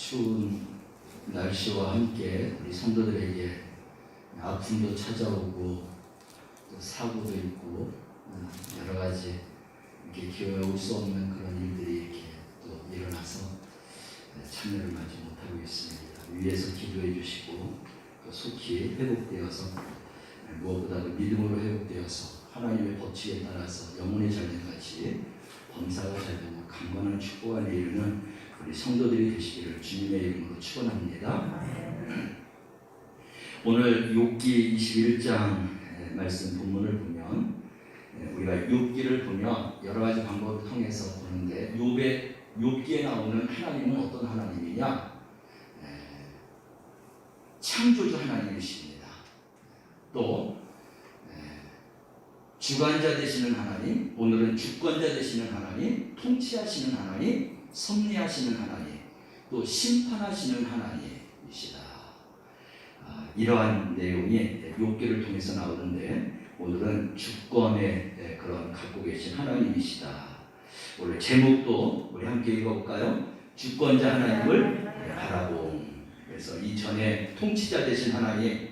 추운 날씨와 함께 우리 성도들에게 아픔도 찾아오고 또 사고도 있고 여러 가지 이렇게 기회에 올 수 없는 그런 일들이 이렇게 또 일어나서 참여를 마치 못하고 있습니다. 위에서 기도해 주시고 또 속히 회복되어서 무엇보다도 믿음으로 회복되어서 하나님의 법칙에 따라서 영혼의 잘됨같이 범사가 잘되고 강건한 축복 안에 이르는 우리 성도들이 되시기를 주님의 이름으로 축원합니다. 오늘 욥기 21장 말씀 본문을 보면 우리가 욥기를 보면 여러 가지 방법을 통해서 보는데 욥기에 나오는 하나님은 어떤 하나님이냐? 창조주 하나님이십니다. 또 주관자 되시는 하나님, 오늘은 주권자 되시는 하나님, 통치하시는 하나님, 섭리하시는 하나님, 또 심판하시는 하나님이시다. 이러한 내용이 욥기를 통해서 나오는데 오늘은 주권의 그런 갖고 계신 하나님이시다. 오늘 제목도 우리 함께 읽어볼까요? 주권자 하나님을 바라봄. 그래서 이전에 통치자 되신 하나님,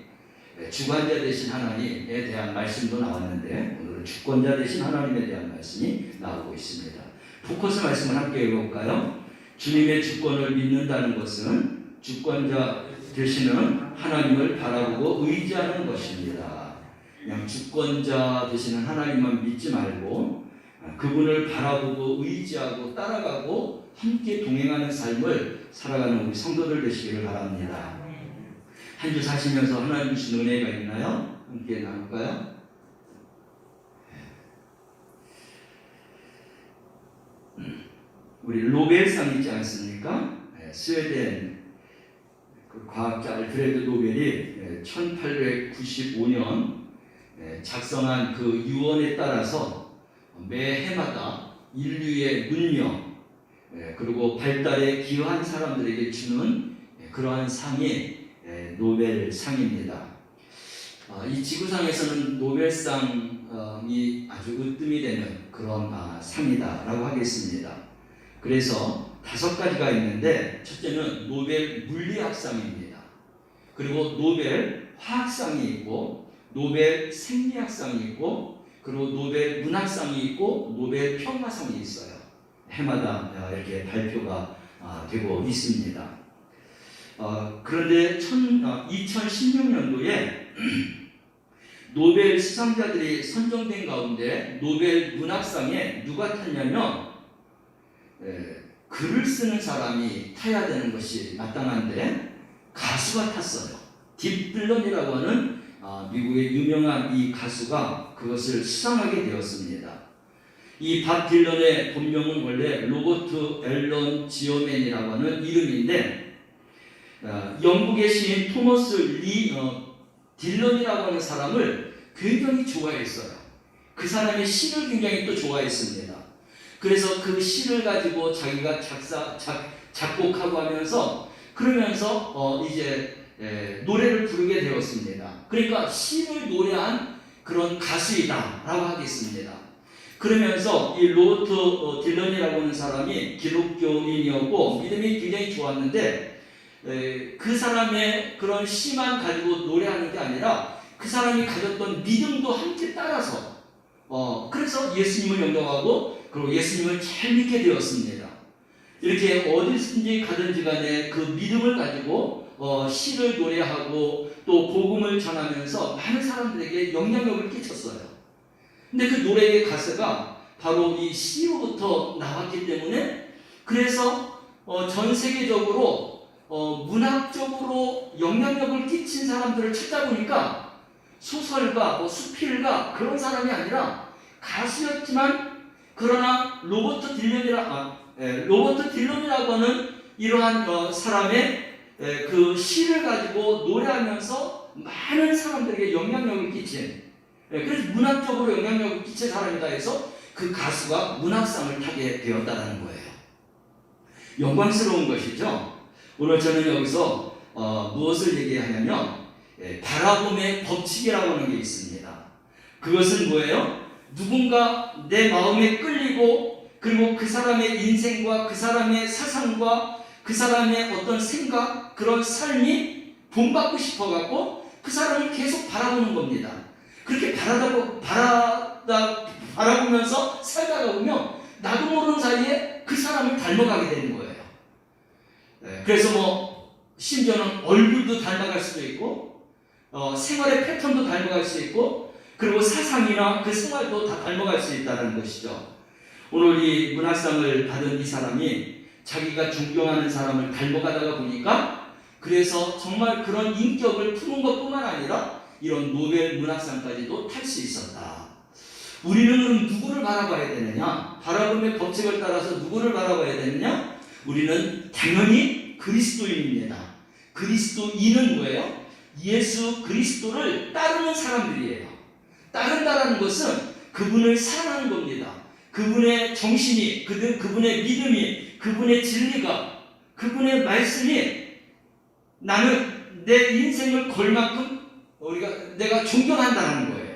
주관자 되신 하나님에 대한 말씀도 나왔는데 오늘은 주권자 되신 하나님에 대한 말씀이 나오고 있습니다. 포커스 말씀을 함께 읽어볼까요? 주님의 주권을 믿는다는 것은 주권자 되시는 하나님을 바라보고 의지하는 것입니다. 그냥 주권자 되시는 하나님만 믿지 말고 그분을 바라보고 의지하고 따라가고 함께 동행하는 삶을 살아가는 우리 성도들 되시기를 바랍니다. 한 주 사시면서 하나님 주신 은혜가 있나요? 함께 나눌까요? 우리 노벨상 있지 않습니까? 스웨덴 과학자 알프레드 노벨이 1895년 작성한 그 유언에 따라서 매 해마다 인류의 문명 그리고 발달에 기여한 사람들에게 주는 그러한 상이 노벨상입니다. 이 지구상에서는 노벨상이 아주 으뜸이 되는 그런 상이다라고 하겠습니다. 그래서 5가지가 있는데 첫째는 노벨 물리학상입니다. 그리고 노벨 화학상이 있고 노벨 생리학상이 있고 그리고 노벨 문학상이 있고 노벨 평화상이 있어요. 해마다 이렇게 발표가 되고 있습니다. 그런데 2016년도에 노벨 수상자들이 선정된 가운데 노벨 문학상에 누가 탔냐면 글을 쓰는 사람이 타야 되는 것이 마땅한데 가수가 탔어요. 딥 딜런이라고 하는 미국의 유명한 이 가수가 그것을 수상하게 되었습니다. 이 밥 딜런의 본명은 원래 로버트 앨런 지어맨이라고 하는 이름인데 영국의 시인 토머스 리 딜런이라고 하는 사람을 굉장히 좋아했어요. 그 사람의 시를 굉장히 또 좋아했습니다. 그래서 그 시를 가지고 자기가 작곡하고 하면서 그러면서 이제 노래를 부르게 되었습니다. 그러니까 시를 노래한 그런 가수이다라고 하겠습니다. 그러면서 이 로버트 딜런이라고 하는 사람이 기독교인이었고 믿음이 굉장히 좋았는데 그 사람의 그런 시만 가지고 노래하는 게 아니라 그 사람이 가졌던 믿음도 함께 따라서 그래서 예수님을 영접하고 그리고 예수님을 잘 믿게 되었습니다. 이렇게 어디든지 가든지 간에 그 믿음을 가지고 시를 노래하고 또 복음을 전하면서 많은 사람들에게 영향력을 끼쳤어요. 근데 그 노래의 가사가 바로 이 시로부터 나왔기 때문에 그래서 전 세계적으로 문학적으로 영향력을 끼친 사람들을 찾다 보니까 소설가, 수필가 그런 사람이 아니라 가수였지만 그러나 로버트 딜런이라고 하는 이러한 사람의 그 시를 가지고 노래하면서 많은 사람들에게 영향력을 끼친 그래서 문학적으로 영향력을 끼친 사람이다 해서 그 가수가 문학상을 타게 되었다는 거예요. 영광스러운 것이죠. 오늘 저는 여기서 무엇을 얘기하냐면 바라봄의 법칙이라고 하는 게 있습니다. 그것은 뭐예요? 누군가 내 마음에 끌리고 그리고 그 사람의 인생과 그 사람의 사상과 그 사람의 어떤 생각, 그런 삶이 본받고 싶어갖고 그 사람을 계속 바라보는 겁니다. 그렇게 바라보면서 살다가 보면 나도 모르는 사이에 그 사람을 닮아가게 되는 거예요. 그래서 심지어는 얼굴도 닮아갈 수도 있고, 생활의 패턴도 닮아갈 수 있고, 그리고 사상이나 그 생활도 다 닮아갈 수 있다는 것이죠. 오늘 이 문학상을 받은 이 사람이 자기가 존경하는 사람을 닮아가다가 보니까 그래서 정말 그런 인격을 품은 것뿐만 아니라 이런 노벨 문학상까지도 탈 수 있었다. 우리는 그럼 누구를 바라봐야 되느냐? 바라봄의 법칙을 따라서 누구를 바라봐야 되느냐? 우리는 당연히 그리스도인입니다. 그리스도인은 뭐예요? 예수 그리스도를 따르는 사람들이에요. 따른다라는 것은 그분을 사랑하는 겁니다. 그분의 정신이, 그분의 믿음이, 그분의 진리가, 그분의 말씀이 나는 내 인생을 걸 만큼 내가 존경한다는 거예요.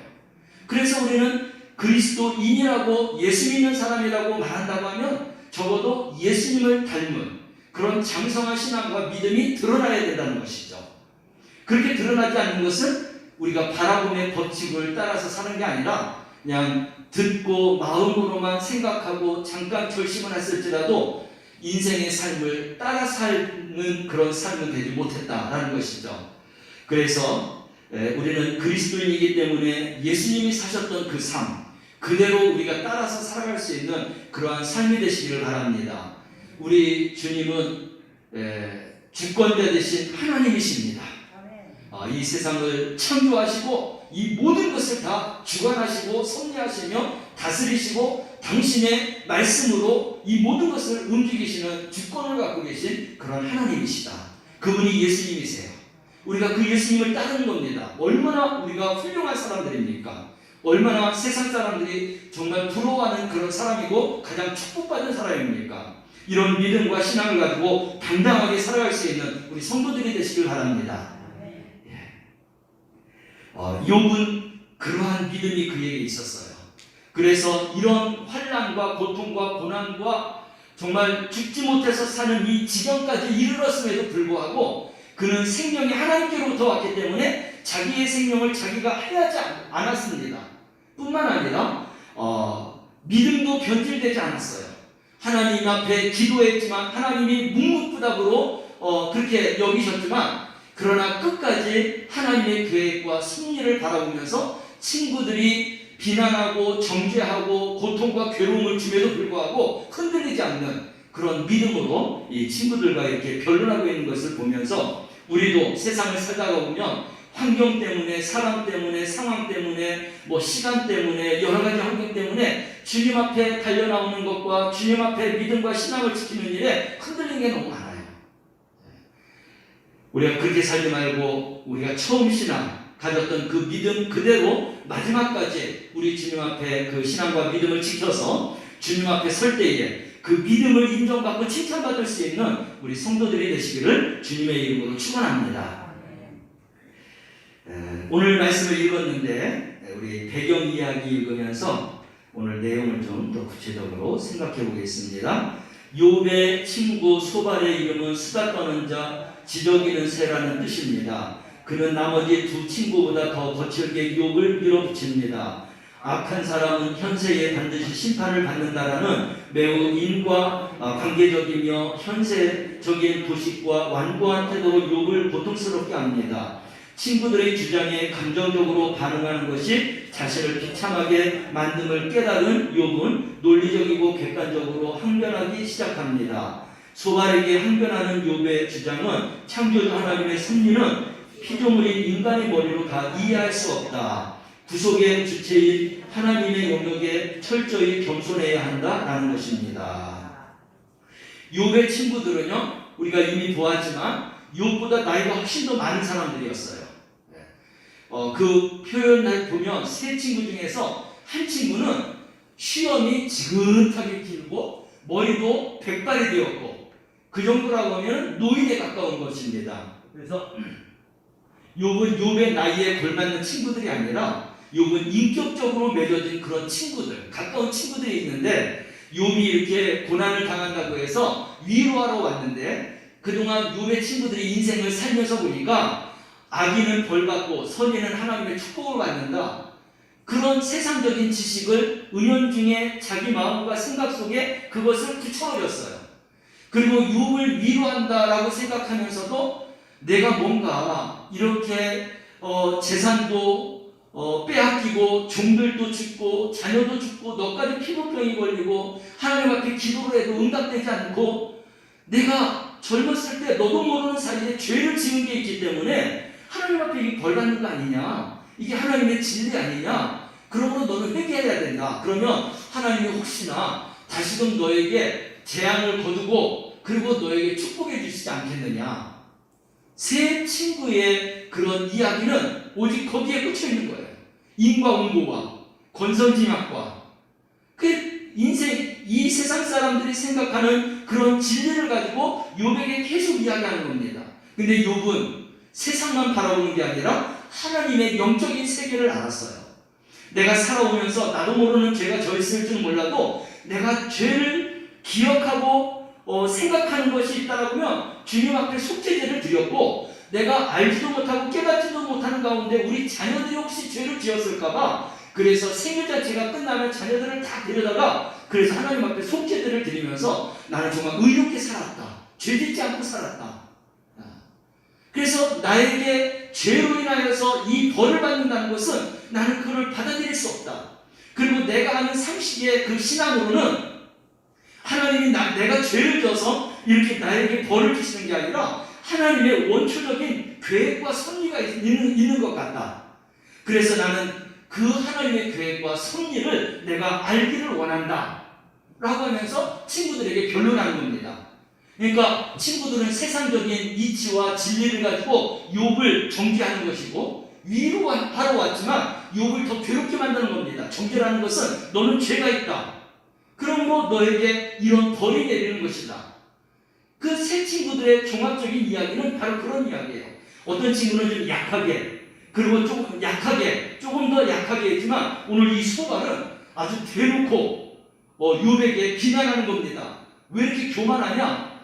그래서 우리는 그리스도인이라고 예수 믿는 사람이라고 말한다고 하면 적어도 예수님을 닮은 그런 장성한 신앙과 믿음이 드러나야 된다는 것이죠. 그렇게 드러나지 않는 것은 우리가 바라봄의 법칙을 따라서 사는 게 아니라 그냥 듣고 마음으로만 생각하고 잠깐 결심을 했을지라도 인생의 삶을 따라 사는 그런 삶은 되지 못했다라는 것이죠. 그래서 우리는 그리스도인이기 때문에 예수님이 사셨던 그 삶 그대로 우리가 따라서 살아갈 수 있는 그러한 삶이 되시기를 바랍니다. 우리 주님은 주권자 되신 하나님이십니다. 이 세상을 창조하시고 이 모든 것을 다 주관하시고 섭리하시며 다스리시고 당신의 말씀으로 이 모든 것을 움직이시는 주권을 갖고 계신 그런 하나님이시다. 그분이 예수님이세요. 우리가 그 예수님을 따르는 겁니다. 얼마나 우리가 훌륭한 사람들입니까? 얼마나 세상 사람들이 정말 부러워하는 그런 사람이고 가장 축복받은 사람입니까? 이런 믿음과 신앙을 가지고 당당하게 살아갈 수 있는 우리 성도들이 되시길 바랍니다. 욥은 그러한 믿음이 그에게 있었어요. 그래서 이런 환난과 고통과 고난과 정말 죽지 못해서 사는 이 지경까지 이르렀음에도 불구하고 그는 생명이 하나님께로부터 왔기 때문에 자기의 생명을 자기가 해하지 않았습니다. 뿐만 아니라 믿음도 변질되지 않았어요. 하나님 앞에 기도했지만 하나님이 묵묵부답으로 그렇게 여기셨지만 그러나 끝까지 하나님의 계획과 승리를 바라보면서 친구들이 비난하고 정죄하고 고통과 괴로움을 줌에도 불구하고 흔들리지 않는 그런 믿음으로 이 친구들과 이렇게 변론하고 있는 것을 보면서 우리도 세상을 살다가 보면 환경 때문에, 사람 때문에, 상황 때문에, 시간 때문에, 여러 가지 환경 때문에 주님 앞에 달려나오는 것과 주님 앞에 믿음과 신앙을 지키는 일에 흔들리는 게 너무 많아요. 우리가 그렇게 살지 말고 우리가 처음 신앙 가졌던 그 믿음 그대로 마지막까지 우리 주님 앞에 그 신앙과 믿음을 지켜서 주님 앞에 설 때에 그 믿음을 인정받고 칭찬받을 수 있는 우리 성도들이 되시기를 주님의 이름으로 축원합니다. 오늘 말씀을 읽었는데 우리 배경 이야기 읽으면서 오늘 내용을 좀 더 구체적으로 생각해 보겠습니다. 욥의 친구 소발의 이름은 수다 떠는 자, 지저귀는 새라는 뜻입니다. 그는 나머지 두 친구보다 더 거칠게 욥을 밀어붙입니다. 악한 사람은 현세에 반드시 심판을 받는다라는 매우 인과 관계적이며 현세적인 도식과 완고한 태도로 욥을 고통스럽게 합니다. 친구들의 주장에 감정적으로 반응하는 것이 자신을 비참하게 만듦을 깨달은 욥은 논리적이고 객관적으로 항변하기 시작합니다. 소발에게 항변하는 욥의 주장은 창조주 하나님의 섭리는 피조물인 인간의 머리로 다 이해할 수 없다. 구속의 주체인 하나님의 영역에 철저히 겸손해야 한다라는 것입니다. 욥의 친구들은요, 우리가 이미 보았지만 욥보다 나이가 훨씬 더 많은 사람들이었어요. 그 표현을 보면 세 친구 중에서 한 친구는 수염이 지긋하게 길고 머리도 백발이 되었고 그 정도라고 하면 노인에 가까운 것입니다. 그래서 욥은 욥의 나이에 걸맞는 친구들이 아니라 욥은 인격적으로 맺어진 그런 친구들, 가까운 친구들이 있는데 욥이 이렇게 고난을 당한다고 해서 위로하러 왔는데 그동안 욥의 친구들이 인생을 살면서 보니까 악인은 벌받고 선인은 하나님의 축복을 받는다. 그런 세상적인 지식을 은연중에 자기 마음과 생각 속에 그것을 붙여버렸어요. 그리고 욥을 위로한다라고 생각하면서도 내가 뭔가 이렇게 재산도 빼앗기고 종들도 죽고 자녀도 죽고 너까지 피부병이 걸리고 하나님 앞에 기도를 해도 응답되지 않고 내가 젊었을 때 너도 모르는 사이에 죄를 지은 게 있기 때문에 하나님 앞에 이게 벌 받는 거 아니냐, 이게 하나님의 진리 아니냐, 그러므로 너는 회개해야 된다. 그러면 하나님이 혹시나 다시금 너에게 재앙을 거두고 그리고 너에게 축복해 주시지 않겠느냐. 세 친구의 그런 이야기는 오직 거기에 꽂혀 있는 거예요. 인과응보와 권선징악과 그 인생, 이 세상 사람들이 생각하는 그런 진리를 가지고 욥에게 계속 이야기하는 겁니다. 근데 욥은 세상만 바라보는 게 아니라 하나님의 영적인 세계를 알았어요. 내가 살아오면서 나도 모르는 죄가 저 있을 줄 몰라도 내가 죄를 기억하고 생각하는 것이 있다라고 하면 주님 앞에 속죄제를 드렸고, 내가 알지도 못하고 깨닫지도 못하는 가운데 우리 자녀들이 혹시 죄를 지었을까봐 그래서 생일잔치가 끝나면 자녀들을 다 데려다가 그래서 하나님 앞에 속죄제를 드리면서 나는 정말 의롭게 살았다, 죄짓지 않고 살았다. 그래서 나에게 죄로 인하여서 이 벌을 받는다는 것은 나는 그걸 받아들일 수 없다. 그리고 내가 하는 상식의 그 신앙으로는 하나님이 내가 죄를 져서 이렇게 나에게 벌을 주시는 게 아니라 하나님의 원초적인 계획과 섭리가 있는 것 같다. 그래서 나는 그 하나님의 계획과 섭리를 내가 알기를 원한다 라고 하면서 친구들에게 변론하는 겁니다. 그러니까 친구들은 세상적인 이치와 진리를 가지고 욥을 정죄하는 것이고 위로하러 왔지만 욥을 더 괴롭게 만드는 겁니다. 정죄라는 것은 너는 죄가 있다, 그러므로 너에게 이런 벌이 내리는 것이다. 그 세 친구들의 종합적인 이야기는 바로 그런 이야기예요. 어떤 친구는 좀 약하게, 그리고 조금 약하게, 조금 더 약하게 했지만 오늘 이 소발은 아주 대놓고 욥에게 비난하는 겁니다. 왜 이렇게 교만하냐?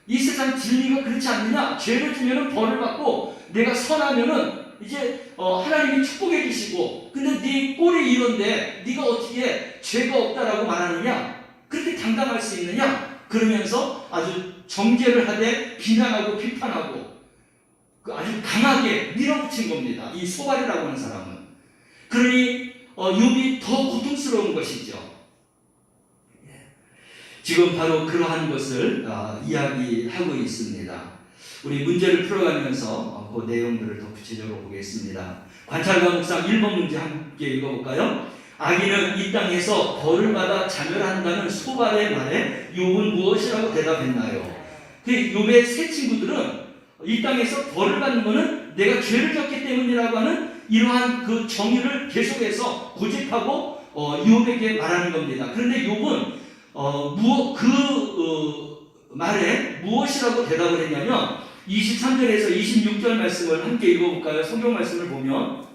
이 세상 진리가 그렇지 않느냐? 죄를 지면은 벌을 받고 내가 선하면은 이제 하나님이 축복해 주시고, 근데 네 꼴이 이런데 네가 어떻게 죄가 없다라고 말하느냐? 그렇게 당당할 수 있느냐? 그러면서 아주 정죄를 하되 비난하고 비판하고 아주 강하게 밀어붙인 겁니다. 이 소발이라고 하는 사람은. 그러니 욥이 더 고통스러운 것이죠. 지금 바로 그러한 것을 이야기하고 있습니다. 우리 문제를 풀어가면서 그 내용들을 더 구체적으로 보겠습니다. 관찰과 묵상 1번 문제 함께 읽어볼까요? 악인은 이 땅에서 벌을 받아 자멸한다는 소발의 말에 욥은 무엇이라고 대답했나요? 그 욥의 세 친구들은 이 땅에서 벌을 받는 것은 내가 죄를 졌기 때문이라고 하는 이러한 그 정의를 계속해서 고집하고 욥에게 말하는 겁니다. 그런데 욥은 말에 무엇이라고 대답을 했냐면 23절에서 26절 말씀을 함께 읽어볼까요? 성경 말씀을 보면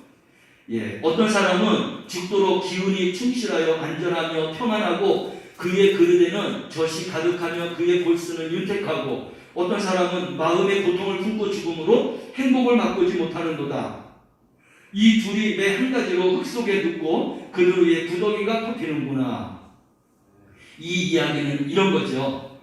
어떤 사람은 죽도록 기운이 충실하여 안전하며 평안하고 그의 그릇에는 젖이 가득하며 그의 골수는 윤택하고 어떤 사람은 마음의 고통을 품고 죽음으로 행복을 맛보지 못하는도다. 이 둘이 매 한 가지로 흙 속에 눕고 그들 위에 구더기가 퍼피는구나. 이 이야기는 이런 거죠.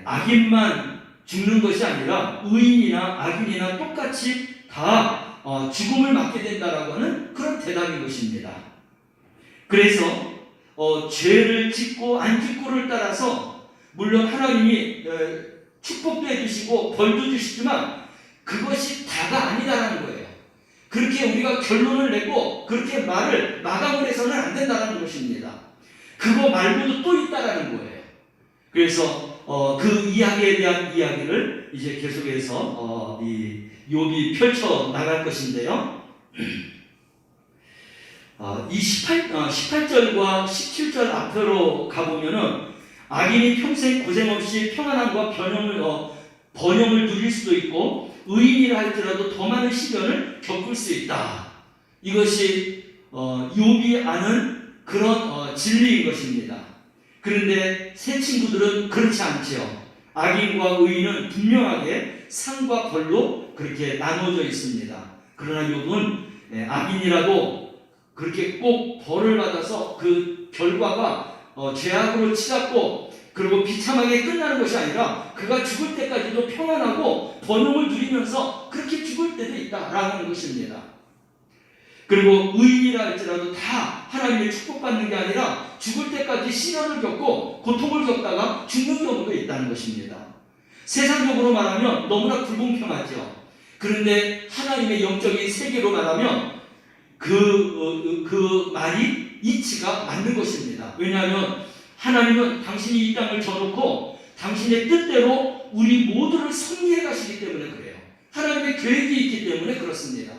악인만 죽는 것이 아니라 의인이나 악인이나 똑같이 다 죽음을 맞게 된다라고 하는 그런 대답인 것입니다. 그래서 죄를 짓고 안 짓고를 따라서 물론 하나님이 축복도 해주시고 벌도 주시지만 그것이 다가 아니다라는 거예요. 그렇게 우리가 결론을 내고 그렇게 말을 마감을 해서는 안 된다는 것입니다. 그거 말고도 또 있다라는 거예요. 그래서 그 이야기에 대한 이야기를 이제 계속해서 이 욥이 펼쳐 나갈 것인데요. 이 18절과 17절 앞으로 가보면은 악인이 평생 고생 없이 평안함과 번영을 누릴 수도 있고 의인이라 할지라도 더 많은 시련을 겪을 수 있다. 이것이 욥이 아는 그런 진리인 것입니다. 그런데 새 친구들은 그렇지 않지요. 악인과 의인은 분명하게 상과 벌로 그렇게 나누어져 있습니다. 그러나 욥은 악인이라도 그렇게 꼭 벌을 받아서 그 결과가 죄악으로 치닫고 그리고 비참하게 끝나는 것이 아니라 그가 죽을 때까지도 평안하고 번영을 누리면서 그렇게 죽을 때도 있다라는 것입니다. 그리고 의인이라 할지라도 다 하나님의 축복받는 게 아니라 죽을 때까지 시련을 겪고 고통을 겪다가 죽는 경우도 있다는 것입니다. 세상적으로 말하면 너무나 불공평하죠. 그런데 하나님의 영적인 세계로 말하면 그 말이 이치가 맞는 것입니다. 왜냐하면 하나님은 당신이 이 땅을 져놓고 당신의 뜻대로 우리 모두를 섭리해 가시기 때문에 그래요. 하나님의 계획이 있기 때문에 그렇습니다.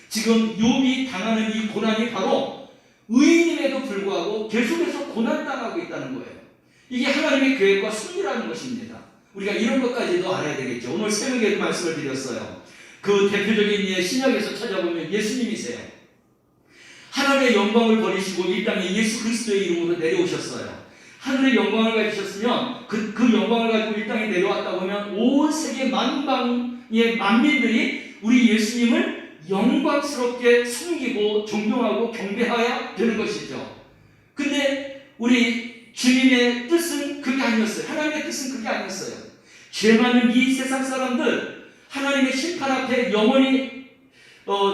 지금 욥이 당하는 이 고난이 바로 의인임에도 불구하고 계속해서 고난당하고 있다는 거예요. 이게 하나님의 계획과 섭리라는 것입니다. 우리가 이런 것까지도 알아야 되겠죠. 오늘 새벽에도 말씀을 드렸어요. 그 대표적인 예 신약에서 찾아보면 예수님이세요. 하나님의 영광을 버리시고 이 땅에 예수 그리스도의 이름으로 내려오셨어요. 하늘의 영광을 가지셨으면 그 영광을 가지고 이 땅에 내려왔다 보면 온 세계 만방의 만민들이 우리 예수님을 영광스럽게 숨기고 존경하고 경배해야 되는 것이죠. 근데 우리 주님의 뜻은 그게 아니었어요. 하나님의 뜻은 그게 아니었어요. 죄 많은 이 세상 사람들 하나님의 심판 앞에 영원히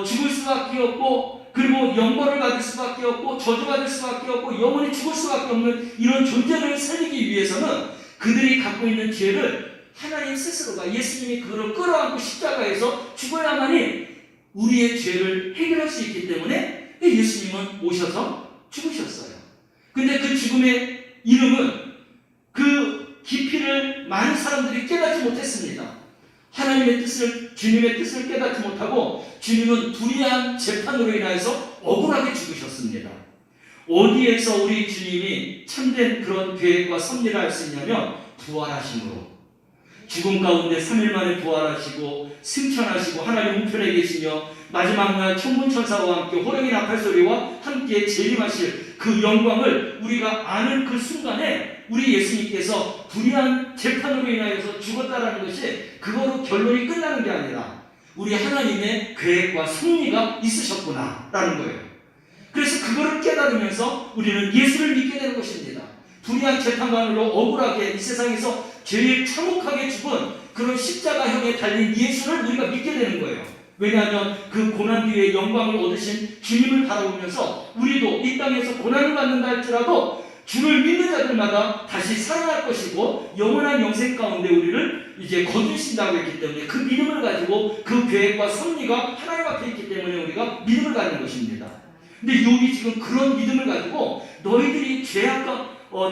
죽을 수밖에 없고 그리고 영광을 받을 수밖에 없고 저주받을 수밖에 없고 영원히 죽을 수밖에 없는 이런 존재를 살리기 위해서는 그들이 갖고 있는 죄를 하나님 스스로가 예수님이 그걸 끌어안고 십자가에서 죽어야만이 우리의 죄를 해결할 수 있기 때문에 예수님은 오셔서 죽으셨어요. 근데 그 죽음의 이름은 그 깊이를 많은 사람들이 깨닫지 못했습니다. 하나님의 뜻을, 주님의 뜻을 깨닫지 못하고 주님은 불의한 재판으로 인하여서 억울하게 죽으셨습니다. 어디에서 우리 주님이 참된 그런 계획과 섭리를 할 수 있냐면 부활하심으로. 죽음 가운데 3일 만에 부활하시고 승천하시고 하나님 우편에 계시며 마지막 날 천군천사와 함께 호령의 나팔 소리와 함께 재림하실 그 영광을 우리가 아는 그 순간에 우리 예수님께서 불의한 재판으로 인하여서 죽었다라는 것이 그거로 결론이 끝나는 게 아니라 우리 하나님의 계획과 섭리가 있으셨구나라는 거예요. 그래서 그거를 깨달으면서 우리는 예수를 믿게 되는 것입니다. 불의한 재판관으로 억울하게 이 세상에서 제일 참혹하게 죽은 그런 십자가형에 달린 예수를 우리가 믿게 되는 거예요. 왜냐하면 그 고난 뒤에 영광을 얻으신 주님을 바라보면서 우리도 이 땅에서 고난을 받는다 할지라도 주를 믿는 자들마다 다시 살아날 것이고 영원한 영생 가운데 우리를 이제 거두신다고 했기 때문에 그 믿음을 가지고 그 계획과 섭리가 하나님 앞에 있기 때문에 우리가 믿음을 갖는 것입니다. 근데 욥이 지금 그런 믿음을 가지고 너희들이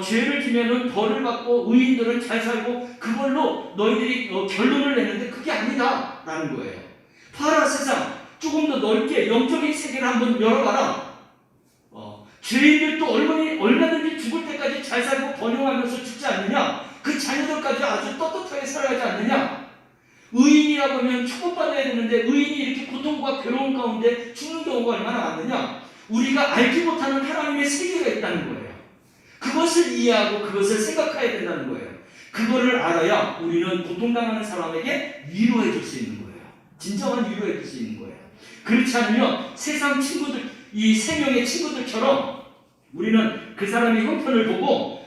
죄를 지면은 벌을 받고 의인들은 잘 살고 그걸로 너희들이 결론을 내는데 그게 아니다 라는 거예요. 봐라 세상 조금 더 넓게 영적인 세계를 한번 열어봐라. 죄인들도 얼마든지 죽을 때까지 잘 살고 번영하면서 죽지 않느냐? 그 자녀들까지 아주 떳떳하게 살아가지 않느냐? 의인이라고 하면 축복받아야 되는데 의인이 이렇게 고통과 괴로움 가운데 죽는 경우가 얼마나 많느냐? 우리가 알지 못하는 하나님의 세계가 있다는 거예요. 그것을 이해하고 그것을 생각해야 된다는 거예요. 그거를 알아야 우리는 고통당하는 사람에게 위로해 줄 수 있는 거예요. 진정한 위로해 줄 수 있는 거예요. 그렇지 않으면 세상 친구들, 이 세 명의 친구들처럼 우리는 그 사람의 형편을 보고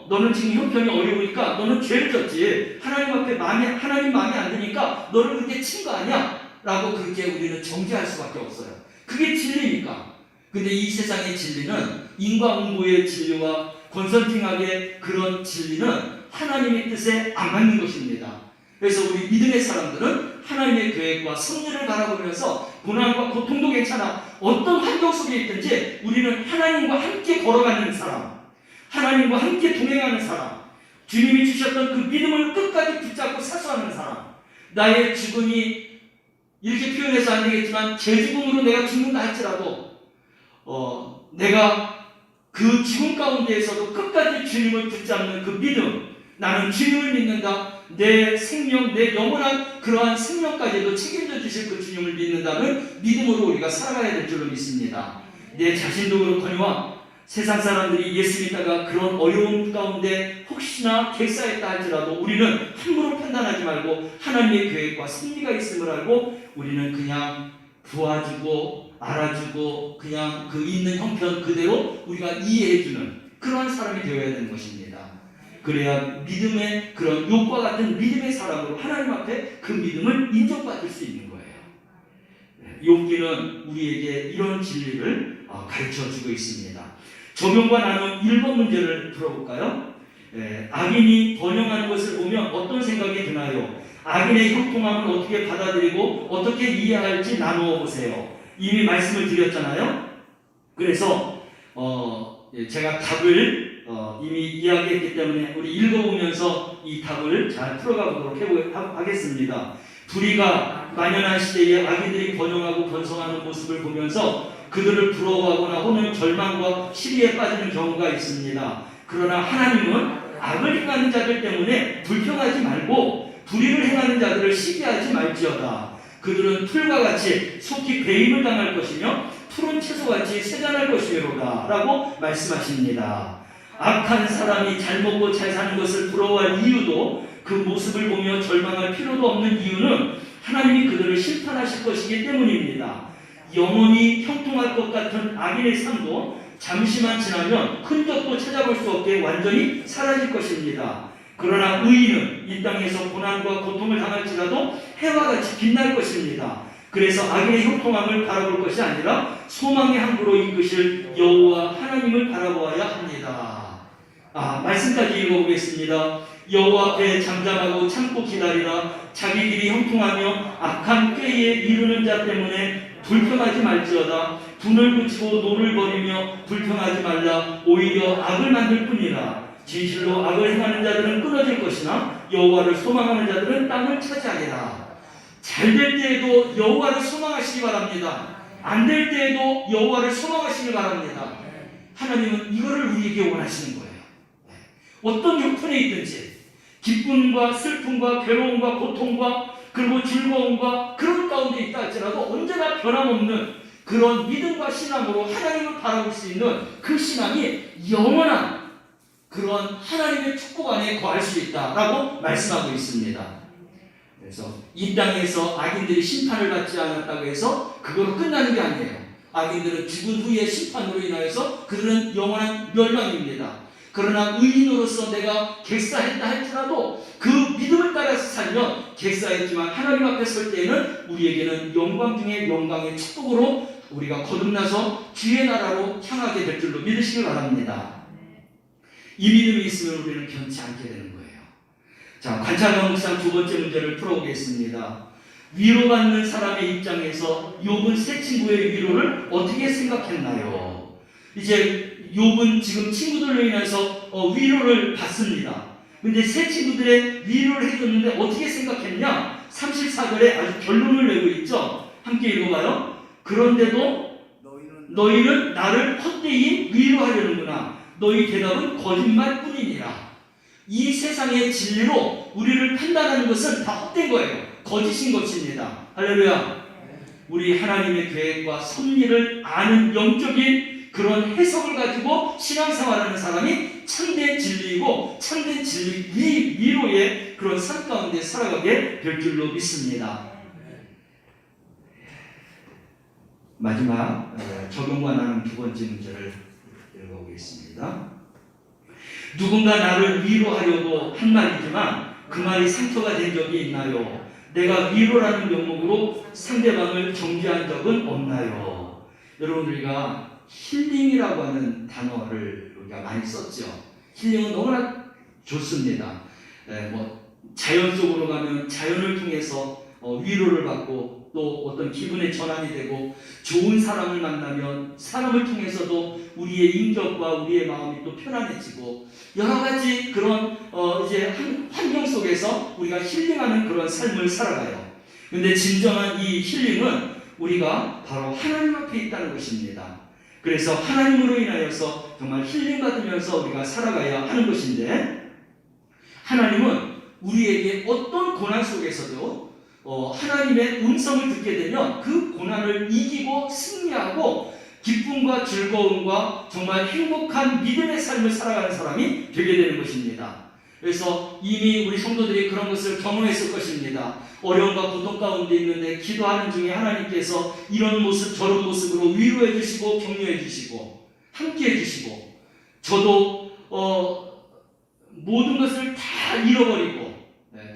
너는 지금 형편이 어려우니까 너는 죄를 졌지. 하나님 앞에 하나님 마음에 안 드니까 너를 그렇게 친 거 아니야? 라고 그렇게 우리는 정죄할 수밖에 없어요. 그게 진리니까. 근데 이 세상의 진리는 인과응보의 진리와 권선징악의 그런 진리는 하나님의 뜻에 안 맞는 것입니다. 그래서 우리 믿음의 사람들은 하나님의 계획과 섭리를 바라보면서 고난과 고통도 괜찮아. 어떤 환경 속에 있든지 우리는 하나님과 함께 걸어가는 사람, 하나님과 함께 동행하는 사람, 주님이 주셨던 그 믿음을 끝까지 붙잡고 사수하는 사람, 나의 죽음이 이렇게 표현해서 안 되겠지만 제 죽음으로 내가 죽는다 할지라도 내가 그 죽음 가운데에서도 끝까지 주님을 붙잡는 그 믿음, 나는 주님을 믿는다. 내 생명, 내 영원한 그러한 생명까지도 책임져 주실 그 주님을 믿는다는 믿음으로 우리가 살아가야 될 줄로 믿습니다. 내 자신도 그렇거니와 세상 사람들이 예수 믿다가 그런 어려움 가운데 혹시나 객사했다 할지라도 우리는 함부로 판단하지 말고 하나님의 계획과 섭리가 있음을 알고 우리는 그냥 도와주고 알아주고 그냥 그 있는 형편 그대로 우리가 이해해주는 그러한 사람이 되어야 되는 것입니다. 그래야 믿음의 그런 욥과 같은 믿음의 사람으로 하나님 앞에 그 믿음을 인정받을 수 있는 거예요. 욥기는 우리에게 이런 진리를 가르쳐주고 있습니다. 적용과 나눈 1번 문제를 풀어볼까요? 악인이 번영하는 것을 보면 어떤 생각이 드나요? 악인의 형통함을 어떻게 받아들이고 어떻게 이해할지 나누어 보세요. 이미 말씀을 드렸잖아요. 그래서 제가 답을 이미 이야기했기 때문에 우리 읽어보면서 이 답을 잘 풀어가 보도록 하겠습니다. 불의가 만연한 시대에 악인들이 번영하고 번성하는 모습을 보면서 그들을 부러워하거나 혹은 절망과 시리에 빠지는 경우가 있습니다. 그러나 하나님은 악을 행하는 자들 때문에 불평하지 말고 불의를 행하는 자들을 시기하지 말지어다. 그들은 풀과 같이 속히 배임을 당할 것이며 푸른 채소같이 세잔할 것이로다 라고 말씀하십니다. 악한 사람이 잘 먹고 잘 사는 것을 부러워할 이유도 그 모습을 보며 절망할 필요도 없는 이유는 하나님이 그들을 심판하실 것이기 때문입니다. 영원히 형통할 것 같은 악인의 삶도 잠시만 지나면 흔적도 찾아볼 수 없게 완전히 사라질 것입니다. 그러나 의인은 이 땅에서 고난과 고통을 당할지라도 해와 같이 빛날 것입니다. 그래서 악인의 형통함을 바라볼 것이 아니라 소망의 항구로 이끄실 여호와 하나님을 바라보아야 합니다. 말씀까지 읽어보겠습니다. 여호와 앞에 잠잠하고 참고 기다리라. 자기 길이 형통하며 악한 꾀에 이르는 자 때문에 불평하지 말지어다. 분을 그치고 노를 버리며 불평하지 말라. 오히려 악을 만들 뿐이라. 진실로 악을 행하는 자들은 끊어질 것이나 여호와를 소망하는 자들은 땅을 차지하리라. 잘 될 때에도 여호와를 소망하시기 바랍니다. 안 될 때에도 여호와를 소망하시기 바랍니다. 하나님은 이거를 우리에게 원하시는 거예요. 어떤 형편에 있든지 기쁨과 슬픔과 괴로움과 고통과 그리고 즐거움과 그런 가운데 있다 할지라도 언제나 변함없는 그런 믿음과 신앙으로 하나님을 바라볼 수 있는 그 신앙이 영원한 그런 하나님의 축복 안에 거할 수 있다라고 말씀하고 있습니다. 그래서 이 땅에서 악인들이 심판을 받지 않았다고 해서 그거로 끝나는 게 아니에요. 악인들은 죽은 후에 심판으로 인하여서 그들은 영원한 멸망입니다. 그러나 의인으로서 내가 객사했다 할지라도 그 믿음을 따라서 살면 객사했지만 하나님 앞에 설 때에는 우리에게는 영광 중에 영광의 축복으로 우리가 거듭나서 주의 나라로 향하게 될 줄로 믿으시기 바랍니다. 이 믿음이 있으면 우리는 변치 않게 되는 거예요. 자, 관찰과 묵상 두 번째 문제를 풀어보겠습니다. 위로받는 사람의 입장에서 욥은 새 친구의 위로를 어떻게 생각했나요? 이제 욥은 지금 친구들로 인해서 위로를 받습니다. 근데 새 친구들의 위로를 해줬는데 어떻게 생각했냐? 34절에 아주 결론을 내고 있죠. 함께 읽어봐요. 그런데도 너희는 나를 헛되이 위로하려는구나. 너희 대답은 거짓말뿐이니라. 이 세상의 진리로 우리를 판단하는 것은 다 헛된 거예요. 거짓인 것입니다. 할렐루야. 우리 하나님의 계획과 섭리를 아는 영적인 그런 해석을 가지고 신앙생활하는 사람이 참된 진리이고 참된 진리 위로의 그런 삶 가운데 살아가게 될 줄로 믿습니다. 마지막 적용과 나눈 두 번째 문제를 읽어보겠습니다. 누군가 나를 위로하려고 한 말이지만 그 말이 상처가 된 적이 있나요? 내가 위로라는 명목으로 상대방을 정죄한 적은 없나요? 여러분, 우리가 힐링이라고 하는 단어를 우리가 많이 썼죠. 힐링은 너무나 좋습니다. 자연 속으로 가면 자연을 통해서 위로를 받고 또 어떤 기분의 전환이 되고 좋은 사람을 만나면 사람을 통해서도 우리의 인격과 우리의 마음이 또 편안해지고 여러 가지 그런 이제 환경 속에서 우리가 힐링하는 그런 삶을 살아가요. 근데 진정한 이 힐링은 우리가 바로 하나님 앞에 있다는 것입니다. 그래서 하나님으로 인하여서 정말 힐링받으면서 우리가 살아가야 하는 것인데 하나님은 우리에게 어떤 고난 속에서도 하나님의 음성을 듣게 되면 그 고난을 이기고 승리하고 기쁨과 즐거움과 정말 행복한 믿음의 삶을 살아가는 사람이 되게 되는 것입니다. 그래서 이미 우리 성도들이 그런 것을 경험했을 것입니다. 어려움과 고통 가운데 있는데 기도하는 중에 하나님께서 이런 모습 저런 모습으로 위로해 주시고 격려해 주시고 함께 해 주시고, 저도 모든 것을 다 잃어버리고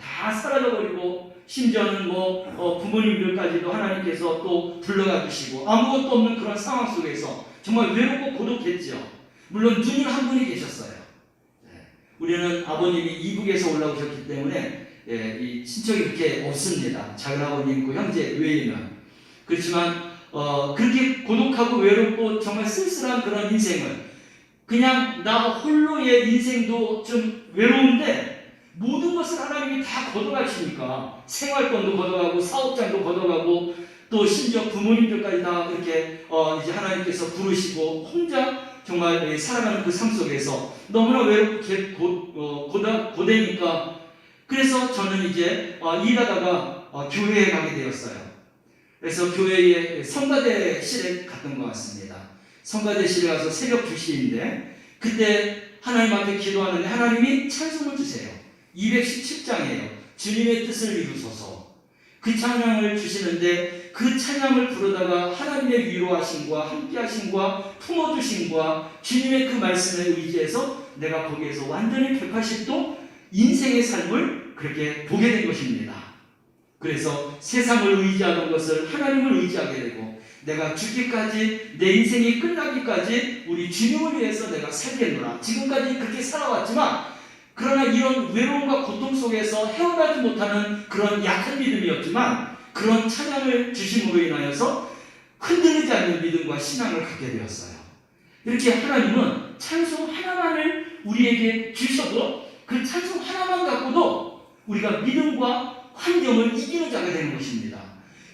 다 사라져버리고, 심지어는 부모님들까지도 하나님께서 또 불러가 주시고 아무것도 없는 그런 상황 속에서 정말 외롭고 고독했죠. 물론 누님 한 분이 계셨어요. 우리는 아버님이 이북에서 올라오셨기 때문에 이 친척이 그렇게 없습니다. 작은 아버님 있고 형제 외에는. 그렇지만 그렇게 고독하고 외롭고 정말 쓸쓸한 그런 인생을, 그냥 나 홀로의 인생도 좀 외로운데 모든 것을 하나님이 다 걷어가시니까, 생활권도 걷어가고 사업장도 걷어가고 또 심지어 부모님들까지 다 이렇게 이제 하나님께서 부르시고 혼자 정말 살아가는 그 삶 속에서 너무나 외롭고 고되니까, 그래서 저는 이제 일하다가 교회에 가게 되었어요. 그래서 교회에 성가대실에 갔던 것 같습니다. 성가대실에 가서 새벽 2시인데 그때 하나님 앞에 기도하는데 하나님이 찬송을 주세요. 217장이에요. 주님의 뜻을 이루소서. 그 찬양을 주시는데 그 찬양을 부르다가 하나님의 위로하심과 함께하심과 품어주심과 주님의 그 말씀에 의지해서 내가 거기에서 완전히 180도 인생의 삶을 그렇게 보게 된 것입니다. 그래서 세상을 의지하던 것을 하나님을 의지하게 되고, 내가 죽기까지 내 인생이 끝나기까지 우리 주님을 위해서 내가 살겠노라. 지금까지 그렇게 살아왔지만, 그러나 이런 외로움과 고통 속에서 헤어나지 못하는 그런 약한 믿음이었지만 그런 찬양을 주심으로 인하여서 흔들리지 않는 믿음과 신앙을 갖게 되었어요. 이렇게 하나님은 찬송 하나만을 우리에게 주셔도 그 찬송 하나만 갖고도 우리가 믿음과 환경을 이기는 자가 되는 것입니다.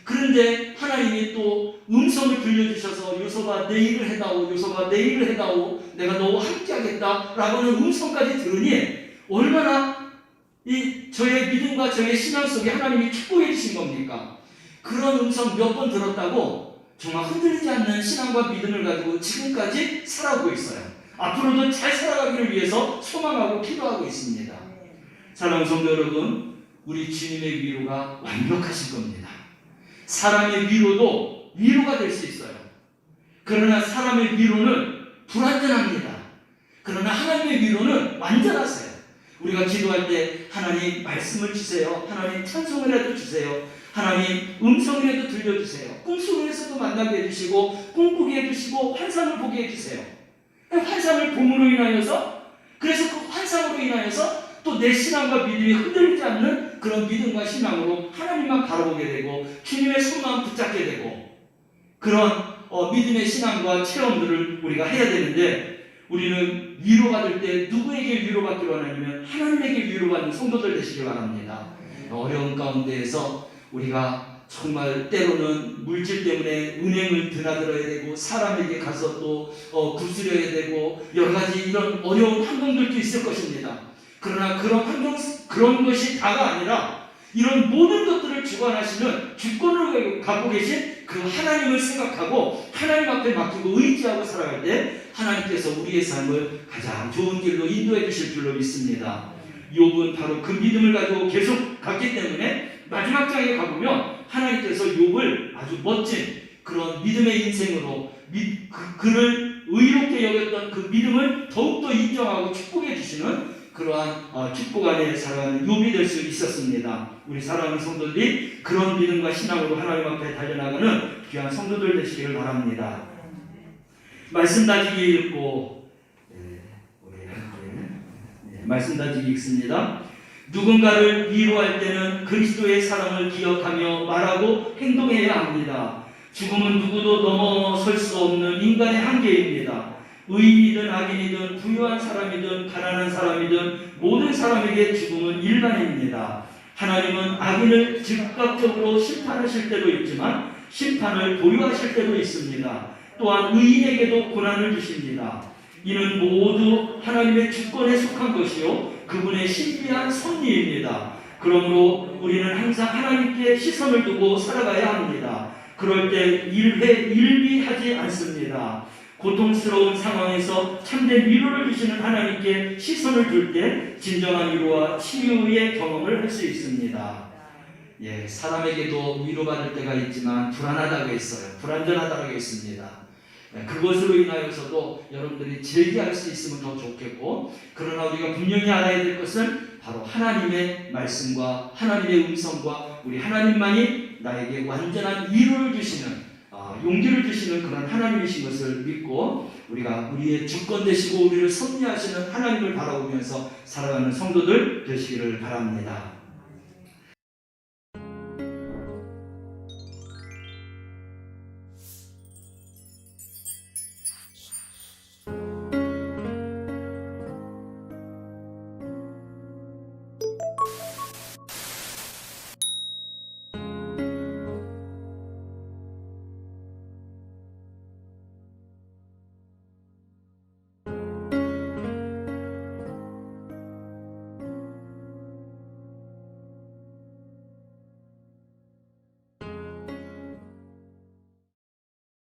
그런데 하나님이 또 음성을 들려주셔서 요소가 내 일을 해다오, 요소가 내 일을 해다오, 내가 너와 함께하겠다 라고 하는 음성까지 들으니 얼마나 저의 믿음과 저의 신앙 속에 하나님이 축복해 주신 겁니까? 그런 음성 몇 번 들었다고 정말 흔들리지 않는 신앙과 믿음을 가지고 지금까지 살아오고 있어요. 앞으로도 잘 살아가기를 위해서 소망하고 기도하고 있습니다. 사랑하는 성도 여러분, 우리 주님의 위로가 완벽하실 겁니다. 사람의 위로도 위로가 될 수 있어요. 그러나 사람의 위로는 불완전합니다. 그러나 하나님의 위로는 완전하세요. 우리가 기도할 때 하나님 말씀을 주세요. 하나님 찬송이라도 주세요. 하나님 음성이라도 들려주세요. 꿈속에서도 만나게 해주시고 꿈꾸게 해주시고 환상을 보게 해주세요. 환상을 봄으로 인하여서, 그래서 그 환상으로 인하여서 또 내 신앙과 믿음이 흔들리지 않는 그런 믿음과 신앙으로 하나님만 바라보게 되고 주님의 손만 붙잡게 되고, 그런 믿음의 신앙과 체험들을 우리가 해야 되는데, 우리는 위로받을 때 누구에게 위로받기로 하냐면 하나님에게 위로받는 성도들 되시길 바랍니다. 어려운 가운데에서 우리가 정말 때로는 물질 때문에 은행을 드나들어야 되고 사람에게 가서 또 굽스려야 되고 여러 가지 이런 어려운 환경들도 있을 것입니다. 그러나 그런 것이 다가 아니라 이런 모든 것들을 주관하시는 주권을 갖고 계신 그 하나님을 생각하고 하나님 앞에 맡기고 의지하고 살아갈 때 하나님께서 우리의 삶을 가장 좋은 길로 인도해 주실 줄로 믿습니다. 욥은 바로 그 믿음을 가지고 계속 갔기 때문에 마지막 장에 가보면 하나님께서 욥을 아주 멋진 그런 믿음의 인생으로 그를 의롭게 여겼던 그 믿음을 더욱더 인정하고 축복해 주시는 그러한 축복 안에 살아가는 욥이 될 수 있었습니다. 우리 사랑하는 성도들이 그런 믿음과 신앙으로 하나님 앞에 달려나가는 귀한 성도들 되시기를 바랍니다. 말씀 다지기 읽고 말씀 다지기 읽습니다. 누군가를 위로할 때는 그리스도의 사랑을 기억하며 말하고 행동해야 합니다. 죽음은 누구도 넘어설 수 없는 인간의 한계입니다. 의인이든 악인이든 부유한 사람이든 가난한 사람이든 모든 사람에게 죽음은 일반입니다. 하나님은 악인을 즉각적으로 심판하실 때도 있지만 심판을 보류하실 때도 있습니다. 또한 의인에게도 고난을 주십니다. 이는 모두 하나님의 주권에 속한 것이요 그분의 신비한 섭리입니다. 그러므로 우리는 항상 하나님께 시선을 두고 살아가야 합니다. 그럴 때 일비하지 않습니다. 고통스러운 상황에서 참된 위로를 주시는 하나님께 시선을 둘 때 진정한 위로와 치유의 경험을 할 수 있습니다. 예, 사람에게도 위로받을 때가 있지만 불안하다고 했어요. 불안전하다고 했습니다. 그것으로 인하여서도 여러분들이 제기할 수 있으면 더 좋겠고, 그러나 우리가 분명히 알아야 될 것은 바로 하나님의 말씀과 하나님의 음성과 우리 하나님만이 나에게 완전한 위로를 주시는, 용기를 주시는 그런 하나님이신 것을 믿고 우리가 우리의 주권 되시고 우리를 섭리하시는 하나님을 바라보면서 살아가는 성도들 되시기를 바랍니다.